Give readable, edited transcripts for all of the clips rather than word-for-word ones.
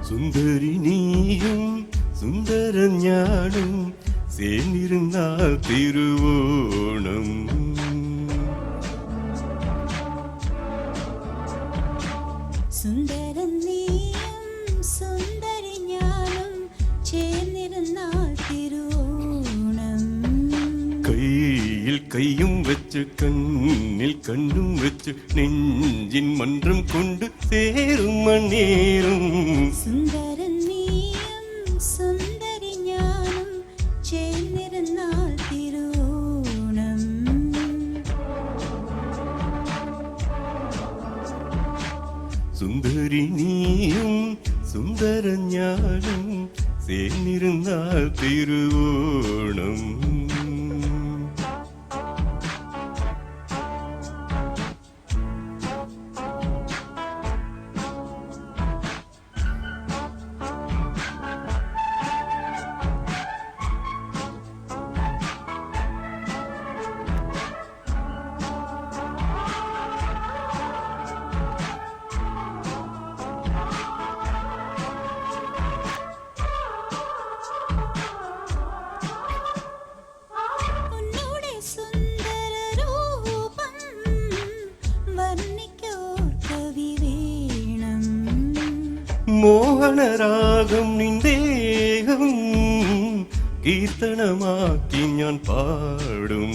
സുന്ദരി നീയും സുന്ദര ഞാനും ചേർന്നിരുന്നാൽ തിരുവോണം. സുന്ദരൻ നീയും സുന്ദരി ഞാനും ചേർന്നിരുന്നാൽ തിരുവോണം. കയ്യിൽ കൈയും വെച്ച് കണ്ണിൽ കണ്ണും വെച്ച് നെഞ്ചിൻ മന്ത്രം കൊണ്ട് ചേരും മണ്ണേറും. സുന്ദരൻ നീയും സുന്ദരി ഞാനും ചേർന്നിരുന്നാൽ തിരുവോണം. സുന്ദരി നീയും സുന്ദര ഞാനും ചേർന്നിരുന്നാൽ തിരുവോണം. മോഹനരാഗം നിന്ദേഹം കീർത്തനമാക്കി ഞാൻ പാടും.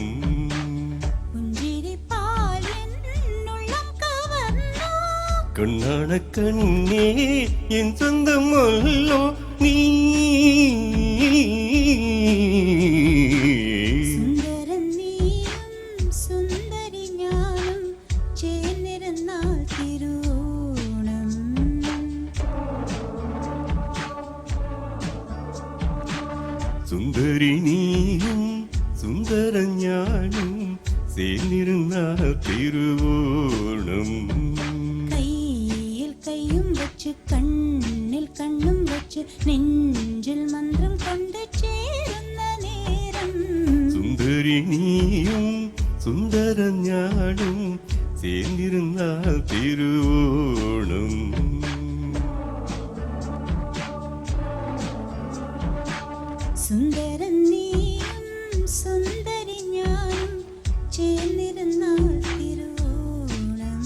കണ്ണാണ കണ്ണേ എൻ സ്വന്തമല്ലോ നീ. സുന്ദരൻ നീയും സുന്ദരി ഞാനും ചേർന്നിരുന്നാൽ തിരുവോണം. സുന്ദരി നീയും സുന്ദര ഞാനും ചേർന്നിരുന്നാൽ തിരുവോണം. കയ്യിൽ കൈയും വെച്ച് കണ്ണിൽ കണ്ണും വെച്ച് നെഞ്ചിൽ മന്ത്രം കൊണ്ട് ചേരുന്ന നേരം. സുന്ദരി നീയും സുന്ദര ഞാനും ചേർന്നിരുന്നാൽ തിരുവോണം. സുന്ദരൻ നീയും സുന്ദരി ഞാനും ചേർന്നിരുന്നാൽ തിരുവോണം.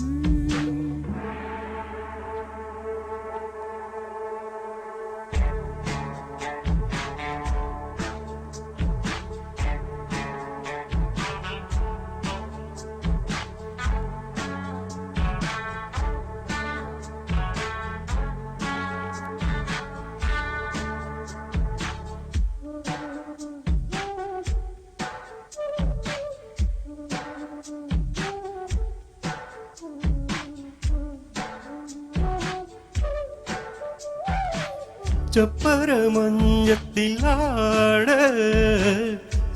ചപ്പരമഞ്ഞത്തിൽ ആട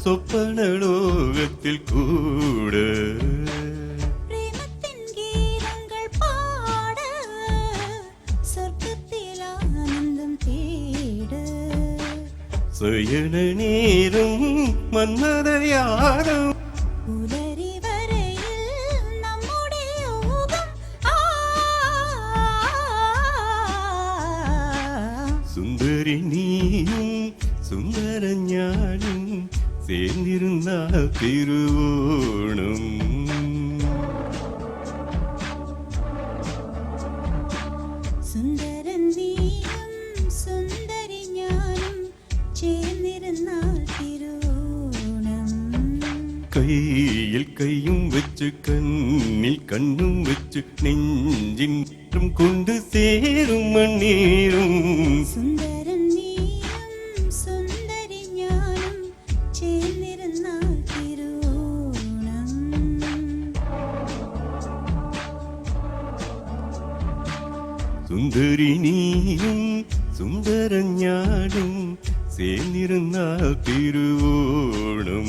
സ്വപ്ന ലോകത്തിൽ കൂട്. പ്രേമത്തിൻ ഗീതങ്ങൾ പാട സ്വർഗത്തിൽ ആനന്ദം തേട്. സ്വയന നേരം മന്മതയാരം പുലരി വരയിൽ നമ്മുടെ യോഗം. സുന്ദരി നീയും സുന്ദര ഞാനും ചേർന്നിരുന്നാൽ തിരുവോണം. സുന്ദരൻ നീയും സുന്ദരി ഞാനും ചേർന്നിരുന്നാൽ തിരുവോണം. കയ്യിൽ കൈയും വെച്ച് കണ്ണിൽ കണ്ണും വെച്ച് നെഞ്ചിൻ മന്ത്രം കൊണ്ട് ചേരും മണ്ണേറും. സുന്ദരൻ നീയും സുന്ദരി ഞാനും ചേർന്നിരുന്നാൽ തിരുവോണം. സുന്ദരി നീയും സുന്ദര ഞാനും ചേർന്നിരുന്നാൽ തിരുവോണം.